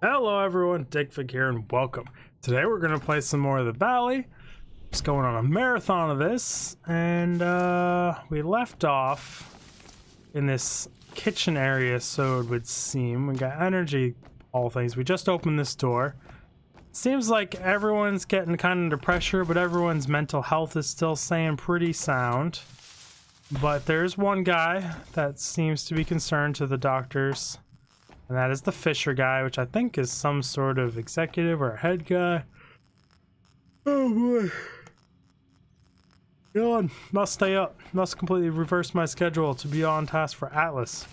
Hello everyone, Digfig here and welcome. Today we're going to play some more of the Valley. Just going on a marathon of this, and we left off in this kitchen area, so it would seem. We got energy, all things. We just opened this door. Seems like everyone's getting kind of under pressure, but everyone's mental health is still staying pretty sound. But there's one guy that seems to be concerned to the doctors. And that is the Fisher guy, which I think is some sort of executive or head guy. Oh boy. Yawn. Must stay up. Must completely reverse my schedule to be on task for Atlas.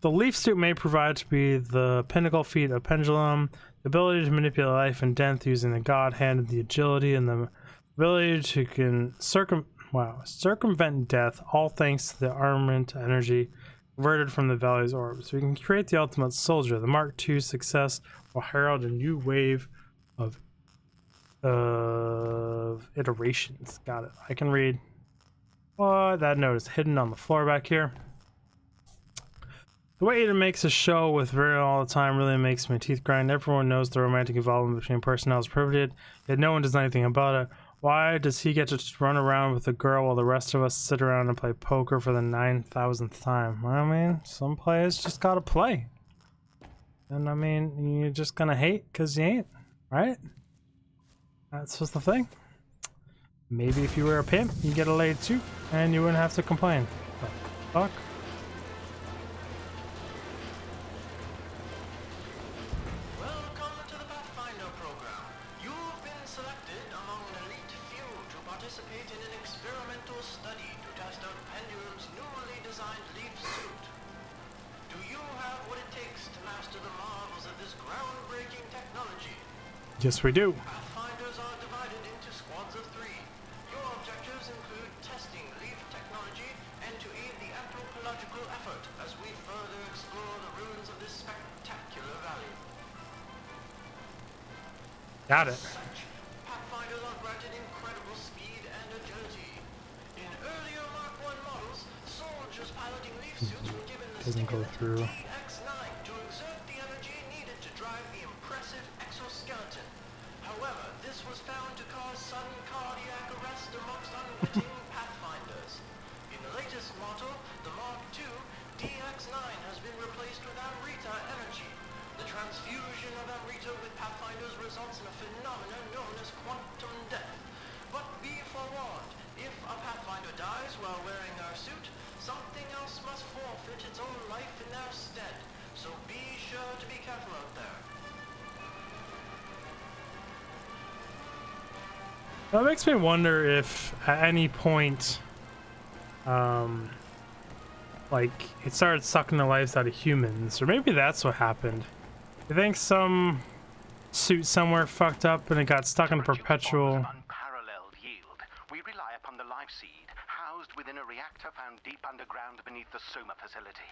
The leaf suit may provide to be the pinnacle feat of pendulum, the ability to manipulate life and death using the god hand and the agility and the ability to circumvent death, all thanks to the armament energy converted from the Valley's orbs. We can create the ultimate soldier. The Mark II success will herald a new wave of iterations. Got it. I can read. Oh, that note is hidden on the floor back here. The way Aiden makes a show with Vera all the time really makes my teeth grind. Everyone knows the romantic involvement between personnel is prohibited, yet no one does anything about it. Why does he get to run around with a girl while the rest of us sit around and play poker for the 9,000th time? I mean, some players just gotta play. And I mean, you're just gonna hate because you ain't, right? That's just the thing. Maybe if you were a pimp, you'd get a laid too, and you wouldn't have to complain. But fuck. Yes, we do. Pathfinders are divided into squads of 3. Your objectives include testing leaf technology and to aid the anthropological effort as we further explore the ruins of this spectacular valley. Got it. Pathfinders are granted incredible speed and agility. In earlier Mark I models, soldiers piloting leaf suits were given the Doesn't go through. Digx9 to exert the energy needed to drive the impressive exoskeleton. However, this was found to cause sudden cardiac arrest amongst unwitting pathfinders. In the latest model, the Mark II, DX9 has been replaced with Amrita energy. The transfusion of Amrita with pathfinders results in a phenomenon known as quantum death. But be forewarned, if a pathfinder dies while wearing our suit, something else must forfeit its own life in their stead. So be sure to be careful out there. That makes me wonder if at any point, like, it started sucking the lives out of humans, or maybe that's what happened. You think some suit somewhere fucked up and it got stuck in perpetual... Unparalleled yield. We rely upon the life seed, housed within a reactor found deep underground beneath the Soma facility.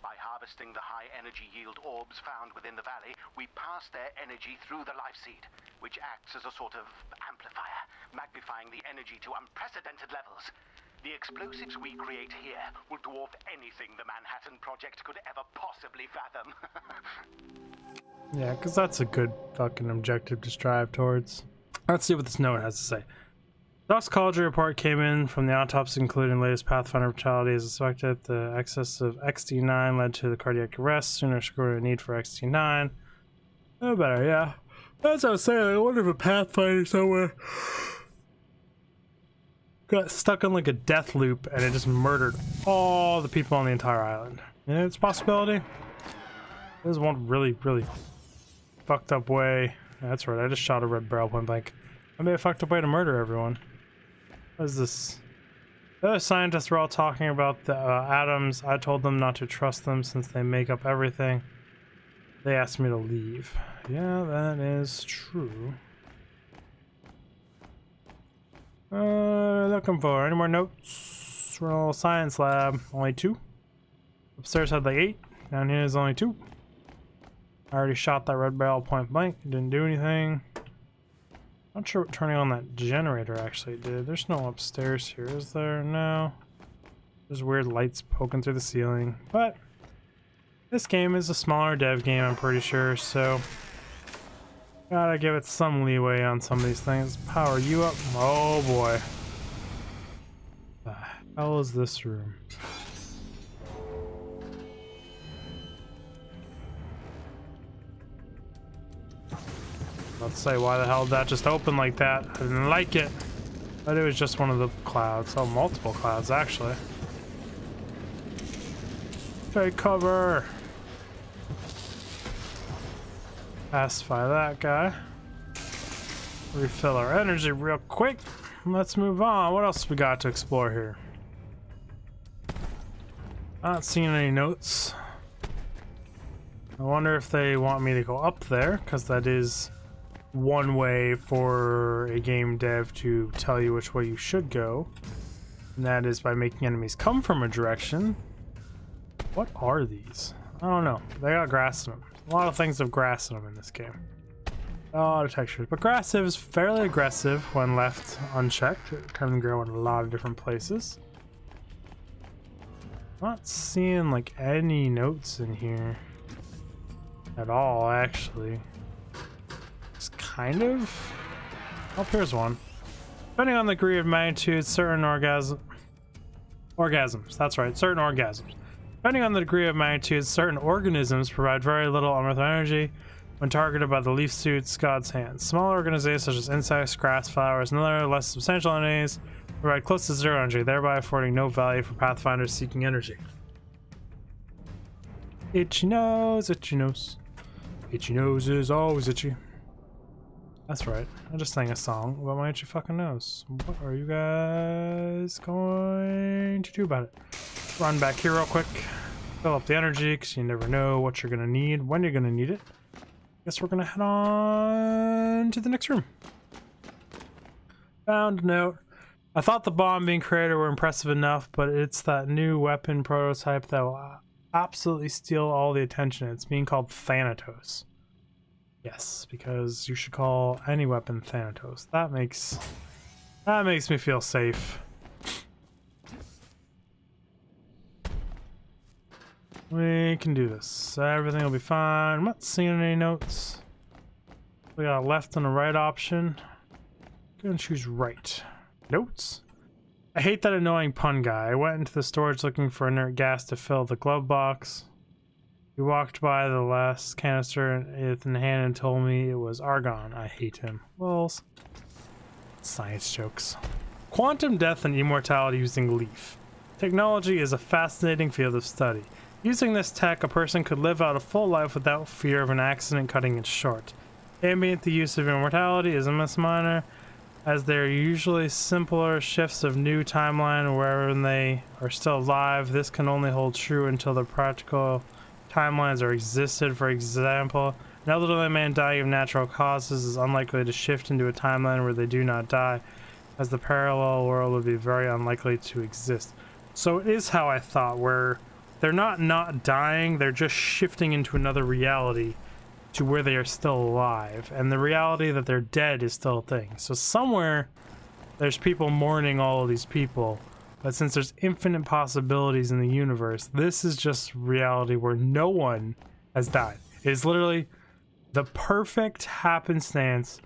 By harvesting the high energy yield orbs found within the valley, we pass their energy through the life seed, which acts as a sort of amplifier, magnifying the energy to unprecedented levels. The explosives we create here will dwarf anything the Manhattan Project could ever possibly fathom. Yeah, because that's a good fucking objective to strive towards. Let's see what this note has to say. Toxicology report came in from the autopsy, including latest Pathfinder mortality as suspected. The excess of XD9 led to the cardiac arrest. Sooner scored a need for XD9. Oh, better, yeah. As I was saying, I wonder if a Pathfinder somewhere got stuck on like a death loop and it just murdered all the people on the entire island. Yeah, it's a possibility. There's one really, really fucked up way. That's right, I just shot a red barrel point blank. I made a fucked up way to murder everyone. What is this? The other scientists were all talking about the atoms. I told them not to trust them since they make up everything. They asked me to leave. Yeah, that is true. Looking for any more notes? We're in a little science lab. Only 2. Upstairs had like 8. Down here is only 2. I already shot that red barrel point blank. It didn't do anything. Not sure what turning on that generator actually did. There's no upstairs here, is there? No. There's weird lights poking through the ceiling, but This game is a smaller dev game, I'm pretty sure, so gotta give it some leeway on some of these things. Power you up. Oh boy. The hell is this room? Let's say, why the hell did that just open like that? I didn't like it. But it was just one of the clouds. Oh, multiple clouds, actually. Take cover. Pacify that guy. Refill our energy real quick. Let's move on. What else we got to explore here? Not seeing any notes. I wonder if they want me to go up there, because that is one way for a game dev to tell you which way you should go, and that is by making enemies come from a direction. What are these? I don't know. They got grass in them. A lot of things have grass in them in this game. A lot of textures, but grass is fairly aggressive when left unchecked. It can grow in a lot of different places. Not seeing like any notes in here at all, actually. Kind of. Oh, here's one. Depending on the degree of magnitude, certain orgasms. That's right, certain orgasms. Depending on the degree of magnitude, certain organisms provide very little unearthly energy when targeted by the leaf suit's god's hands. Smaller organisms such as insects, grass, flowers, and other less substantial entities provide close to zero energy, thereby affording no value for pathfinders seeking energy. Itchy nose, itchy nose. Itchy nose is always itchy. That's right. I just sang a song about my itchy fucking nose. What are you guys going to do about it? Run back here real quick. Fill up the energy, because you never know what you're going to need, when you're going to need it. Guess we're going to head on to the next room. Found a note. I thought the bomb being created were impressive enough, but it's that new weapon prototype that will absolutely steal all the attention. It's being called Thanatos. Yes, because you should call any weapon Thanatos. That makes me feel safe. We can do this. Everything will be fine. I'm not seeing any notes. We got a left and a right option. Gonna choose right. Notes? I hate that annoying pun guy. I went into the storage looking for inert gas to fill the glove box. He walked by the last canister in hand and told me it was argon. I hate him. Well, science jokes. Quantum death and immortality using leaf. Technology is a fascinating field of study. Using this tech, a person could live out a full life without fear of an accident cutting it short. Ambient the use of immortality is a misnomer, as they are usually simpler shifts of new timeline wherever they are still alive. This can only hold true until the practical timelines are existed. For example, an elderly man dying of natural causes is unlikely to shift into a timeline where they do not die, as the parallel world would be very unlikely to exist. So it is how I thought, where they're not dying, they're just shifting into another reality to where they are still alive, and the reality that they're dead is still a thing. So somewhere there's people mourning all of these people, but since there's infinite possibilities in the universe, this is just reality where no one has died. It is literally the perfect happenstance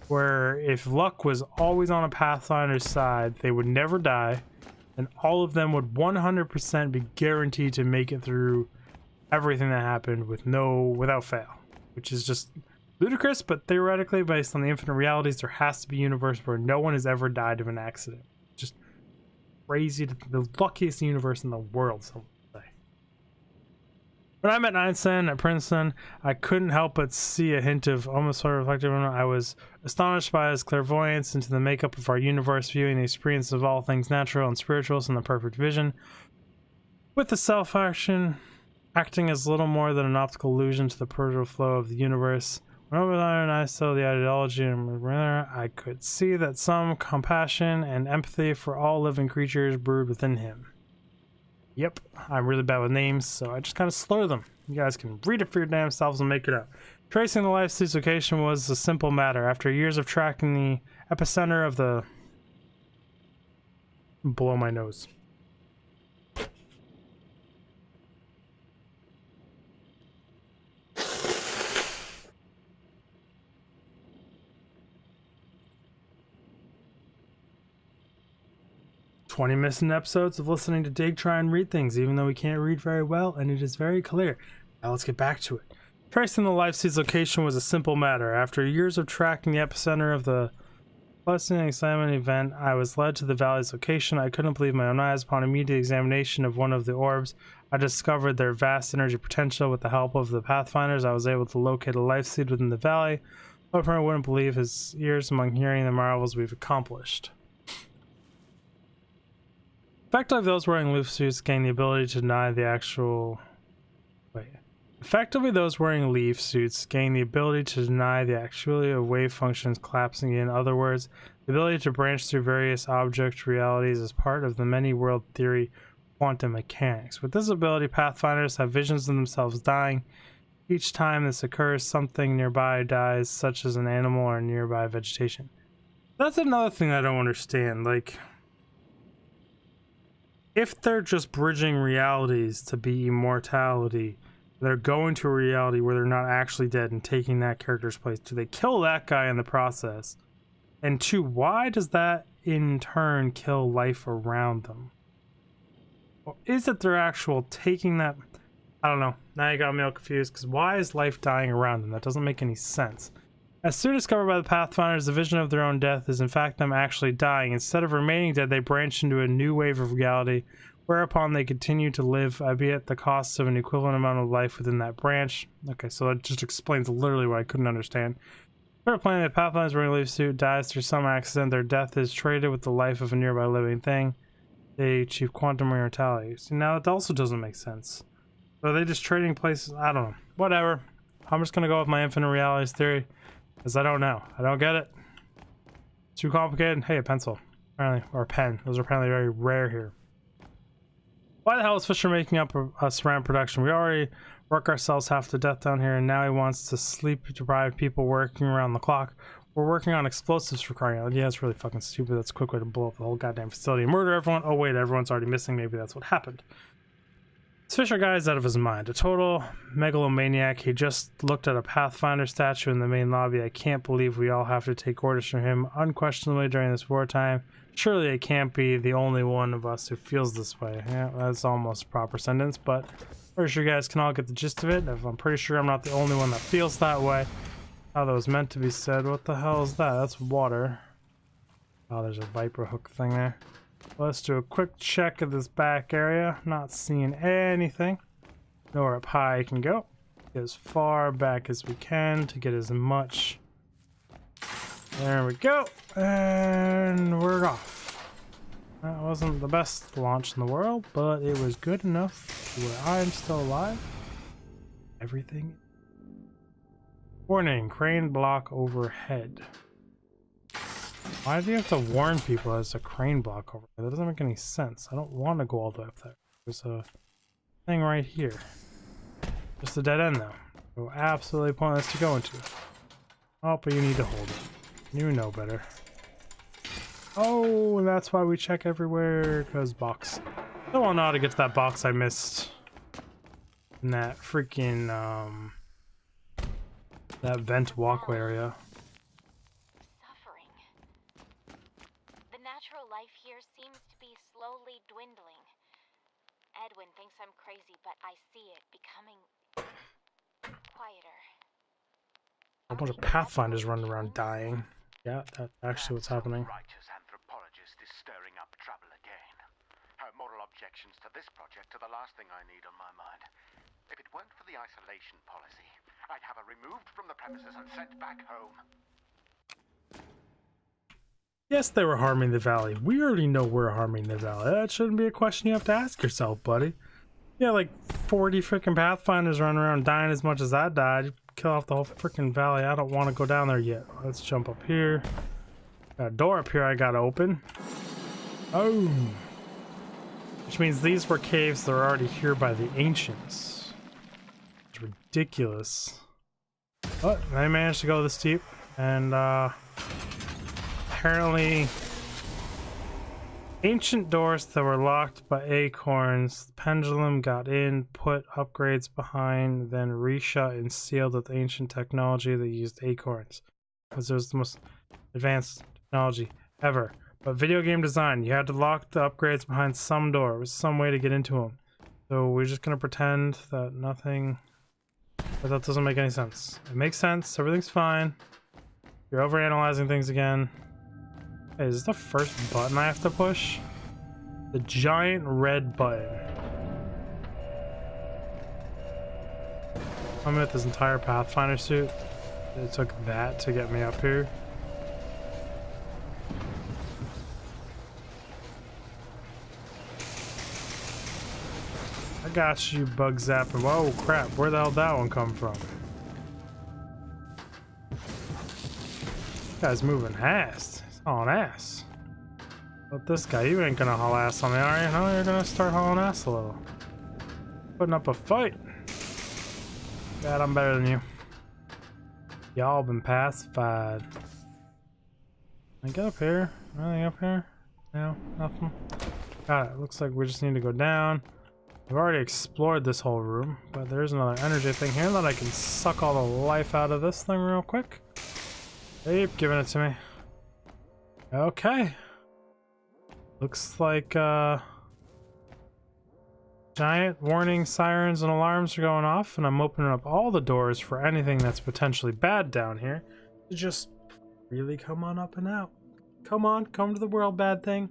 where if luck was always on a Pathfinder's side, they would never die, and all of them would 100% be guaranteed to make it through everything that happened without fail, which is just ludicrous. But theoretically, based on the infinite realities, there has to be a universe where no one has ever died of an accident. Just crazy, the luckiest universe in the world, some would say. When I met Einstein at Princeton, I couldn't help but see a hint of almost sort of reflective. I was astonished by his clairvoyance into the makeup of our universe, viewing the experience of all things natural and spiritual in the perfect vision, with the self-action acting as little more than an optical illusion to the perpetual flow of the universe. When I saw the ideology and I could see that some compassion and empathy for all living creatures brewed within him. Yep, I'm really bad with names, so I just kind of slur them. You guys can read it for your damn selves and make it out. Tracing the life suit's location was a simple matter. After years of tracking the epicenter of the... Blow my nose. 20 missing episodes of listening to Dig try and read things, even though we can't read very well, and it is very clear. Now let's get back to it. Tracing the life seed's location was a simple matter. After years of tracking the epicenter of the Blessing and Excitement event, I was led to the valley's location. I couldn't believe my own eyes. Upon immediate examination of one of the orbs, I discovered their vast energy potential. With the help of the Pathfinders, I was able to locate a life seed within the valley. However, I wouldn't believe his ears among hearing the marvels we've accomplished. Effectively, those wearing leaf suits gain the ability to deny the actual... Effectively, those wearing leaf suits gain the ability to deny the actuality of wave functions collapsing. In other words, the ability to branch through various object realities is part of the many-world theory quantum mechanics. With this ability, Pathfinders have visions of themselves dying. Each time this occurs, something nearby dies, such as an animal or nearby vegetation. That's another thing I don't understand. Like, if they're just bridging realities to be immortality, they're going to a reality where they're not actually dead and taking that character's place. Do they kill that guy in the process? And two, why does that in turn kill life around them? Or is it they're actual taking that? I don't know. Now you got me all confused, because why is life dying around them? That doesn't make any sense. As soon discovered by the Pathfinders, the vision of their own death is in fact them actually dying. Instead of remaining dead, they branch into a new wave of reality, whereupon they continue to live, albeit at the cost of an equivalent amount of life within that branch. Okay, so that just explains literally what I couldn't understand. Third planet, the Pathfinder's wearing a leaf suit dies through some accident. Their death is traded with the life of a nearby living thing. They achieve quantum immortality. See, now that also doesn't make sense. So are they just trading places? I don't know. Whatever. I'm just gonna go with my infinite realities theory, because I don't know. I don't get it. Too complicated. Hey, a pencil. Apparently, or a pen. Those are apparently very rare here. Why the hell is Fisher making up a ceramic production? We already work ourselves half to death down here, and now he wants to sleep-deprived people working around the clock. We're working on explosives for crying out. Yeah, it's really fucking stupid. That's a quick way to blow up the whole goddamn facility and murder everyone. Oh wait, everyone's already missing. Maybe that's what happened. This Fisher guy is out of his mind. A total megalomaniac. He just looked at a Pathfinder statue in the main lobby. I can't believe we all have to take orders from him unquestionably during this wartime. Surely it can't be the only one of us who feels this way. Yeah, that's almost a proper sentence, but pretty sure you guys can all get the gist of it. I'm pretty sure I'm not the only one that feels that way. How that was meant to be said. What the hell is that? That's water. Oh, there's a viper hook thing there. Let's do a quick check of this back area. Not seeing anything. Nowhere up high I can go. Get as far back as we can to get as much. There we go. And we're off. That wasn't the best launch in the world, but it was good enough where I'm still alive. Everything. Warning, crane block overhead. Why do you have to warn people there's a crane block over there? That doesn't make any sense. I don't want to go all the way up there. There's a thing right here. Just a dead end though. So absolutely pointless to go into. Oh, but you need to hold it. You know better. Oh, that's why we check everywhere, because box. I don't know how to get to that box I missed in that freaking that vent walkway area. Suffering. The natural life here seems to be slowly dwindling. Edwin thinks I'm crazy, but I see it becoming quieter. A bunch of Pathfinders running around dying. Yeah, that's actually what's happening. Righteous anthropologist is stirring up trouble again. Her moral objections to this project are the last thing I need on my mind. If it weren't for the isolation policy, I'd have her removed from the premises and sent back home. Yes, they were harming the valley. We already know we're harming the valley. That shouldn't be a question you have to ask yourself, buddy. Yeah, like 40 freaking Pathfinders running around dying as much as I died. Kill off the whole freaking valley. I don't want to go down there yet. Let's jump up here. Got a door up here I gotta open. Oh. Which means these were caves that are already here by the ancients. It's ridiculous. But they managed to go this deep. And apparently ancient doors that were locked by acorns. The pendulum got in, put upgrades behind, then reshut and sealed with ancient technology that used acorns. Because it was the most advanced technology ever. But video game design, you had to lock the upgrades behind some door. There was some way to get into them. So we're just gonna pretend that nothing... But that doesn't make any sense. It makes sense, everything's fine. You're overanalyzing things again. Hey, is this the first button I have to push? The giant red button. I'm with this entire Pathfinder suit. It took that to get me up here. I got you, bug zapper. Whoa, crap. Where the hell did that one come from? This guy's moving fast. He's hauling ass. But this guy, you ain't gonna haul ass on me, are you? No, you're gonna start hauling ass a little. Putting up a fight. Dad, I'm better than you. Y'all been pacified. Can I get up here? Anything up here? No, nothing. Got it. Looks like we just need to go down. We've already explored this whole room, but there's another energy thing here that I can suck all the life out of this thing real quick. Keep giving it to me. Okay. Looks like giant warning sirens and alarms are going off, and I'm opening up all the doors for anything that's potentially bad down here to just really come on up and out. Come on, come to the world, bad thing.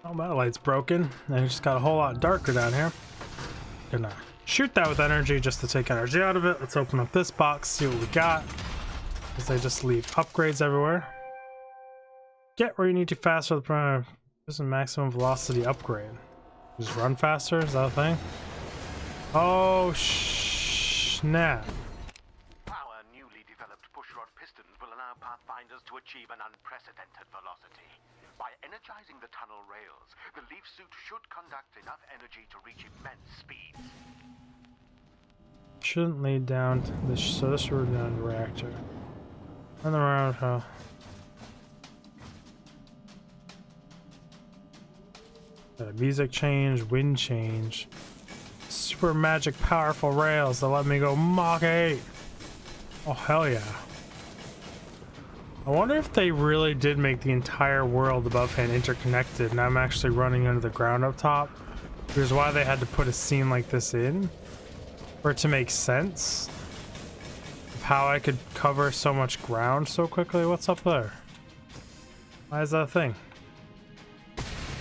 Oh, my light's broken. And it just got a whole lot darker down here. Gonna shoot that with energy just to take energy out of it. Let's open up this box, see what we got. Because they just leave upgrades everywhere. Get where you need to faster. There's a maximum velocity upgrade. Just run faster, is that a thing? Oh, snap. Our newly developed pushrod pistons will allow Pathfinders to achieve an unprecedented velocity. By energizing the tunnel rails, the leaf suit should conduct enough energy to reach immense speeds. Shouldn't lead down to this, so this should lead down to the reactor. Run around, huh? Music change, wind change. Super magic powerful rails that let me go Mach 8. Oh, hell yeah. I wonder if they really did make the entire world above hand interconnected and I'm actually running under the ground up top. Here's why they had to put a scene like this in. For it to make sense. Of how I could cover so much ground so quickly. What's up there? Why is that a thing?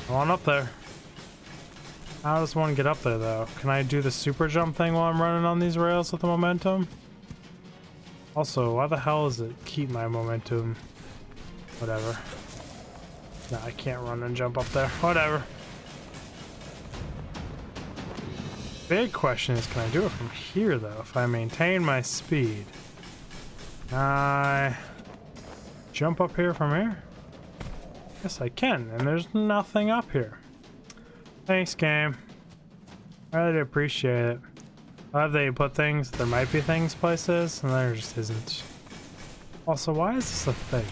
Come on up there. How does one get up there though? Can I do the super jump thing while I'm running on these rails with the momentum? Also, why the hell does it keep my momentum? Whatever. No, I can't run and jump up there. Whatever. Big question is, can I do it from here though? If I maintain my speed. Can I jump up here from here? Yes, I can, and there's nothing up here. Thanks, game. I really do appreciate it. I love that you put things, there might be things places, and there just isn't. Also, why is this a thing?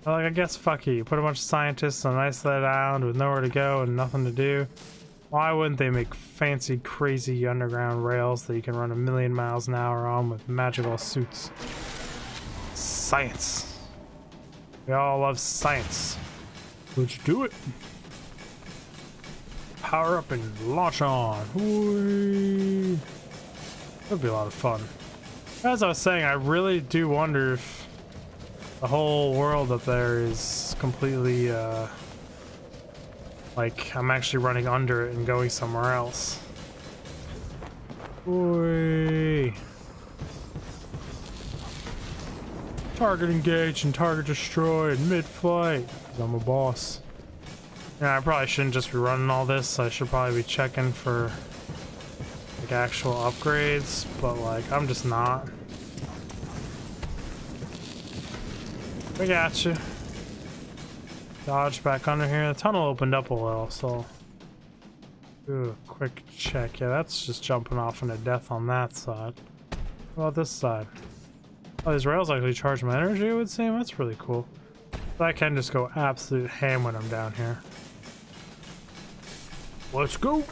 Well, like, I guess fuck you. You put a bunch of scientists on an isolated island with nowhere to go and nothing to do. Why wouldn't they make fancy, crazy underground rails that you can run 1,000,000 miles an hour on with magical suits? Science. We all love science. Let's do it. Power up and launch on. Whee. That'd be a lot of fun. As I was saying, I really do wonder if the whole world up there is completely, like, I'm actually running under it and going somewhere else. Whee. Target engaged and target destroyed mid-flight. Because I'm a boss. Yeah, I probably shouldn't just be running all this. I should probably be checking for like actual upgrades, but like I'm just not. We got you. Dodge back under here. The tunnel opened up a little, so do a quick check. Yeah, that's just jumping off into death on that side. What about this side? Oh, these rails actually charge my energy, it would seem. That's really cool. So I can just go absolute ham when I'm down here. Let's go.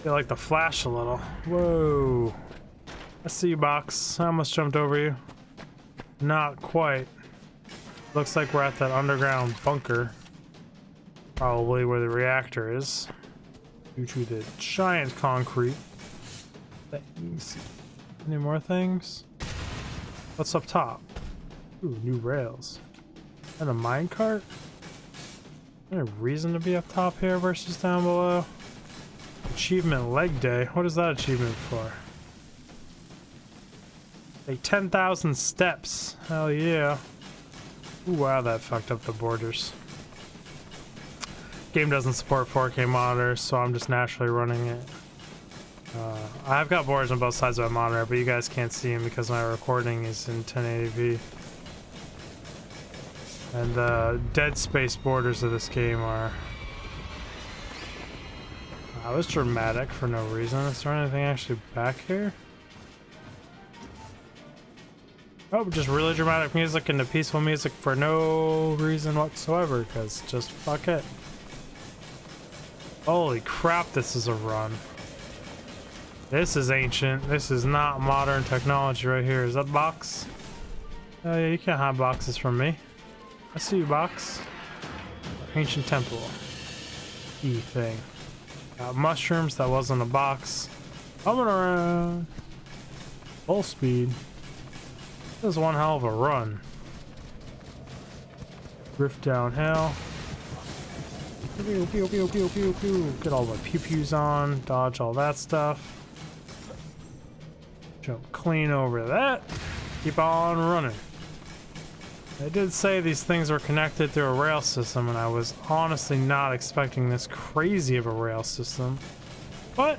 They like to flash a little. Whoa. I see you, box. I almost jumped over you. Not quite. Looks like we're at that underground bunker. Probably where the reactor is. Due to the giant concrete things. Any more things? What's up top? Ooh, new rails. And a minecart? Any reason to be up top here versus down below? Achievement leg day. What is that achievement for? Like 10,000 steps. Hell yeah. Ooh, wow, that fucked up the borders. Game doesn't support 4K monitors, so I'm just naturally running it. I've got borders on both sides of my monitor, but you guys can't see them because my recording is in 1080p. And the dead space borders of this game are... That was dramatic for no reason. Is there anything actually back here? Oh, just really dramatic music and the peaceful music for no reason whatsoever, because just fuck it. Holy crap, this is a run. This is ancient. This is not modern technology right here. Is that box? Oh yeah, you can't hide boxes from me. I see you, box. Ancient temple. E thing. Got mushrooms. That wasn't a box. Coming around. Full speed. This is one hell of a run. Rift downhill. Pew, pew, pew, pew, pew, pew. Get all the pew-pews on. Dodge all that stuff. Jump clean over that. Keep on running. I did say these things were connected through a rail system, and I was honestly not expecting this crazy of a rail system. But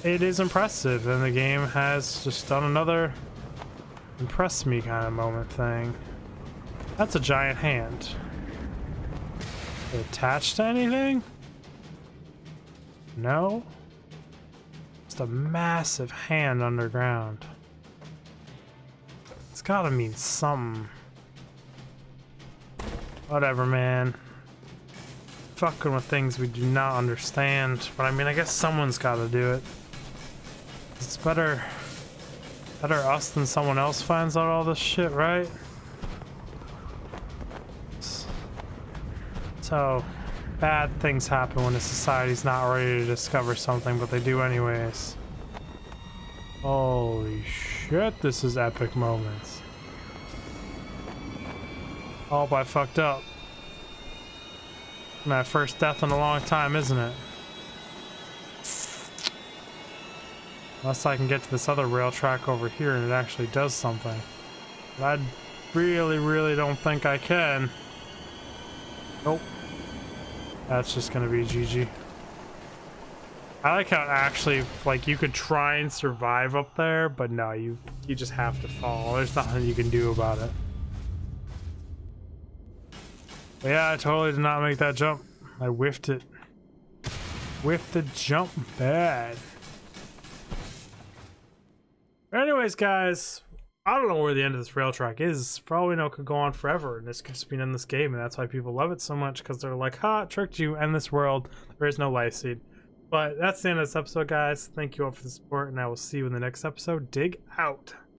it is impressive, and the game has just done another impress me kind of moment thing. That's a giant hand. Attached to anything? No? Just a massive hand underground. It's gotta mean something. Whatever, man. Fucking with things we do not understand. But I mean, I guess someone's gotta do it. It's better us than someone else finds out all this shit, right? So bad things happen when a society's not ready to discover something, but they do anyways. Holy shit, this is epic moments. Oh, I fucked up. My first death in a long time, isn't it? Unless I can get to this other rail track over here and it actually does something. But I really don't think I can. Nope. That's just gonna be GG. I like how it actually, like, you could try and survive up there, but no, you just have to fall. There's nothing you can do about it. But yeah, I totally did not make that jump. I whiffed it. Whiffed the jump bad. Anyways, guys, I don't know where the end of this rail track is. For all we know, it could go on forever, and this could just be an endless game, and that's why people love it so much, because they're like, ha, tricked you, end this world, there is no life seed. But that's the end of this episode, guys. Thank you all for the support, and I will see you in the next episode. Dig out.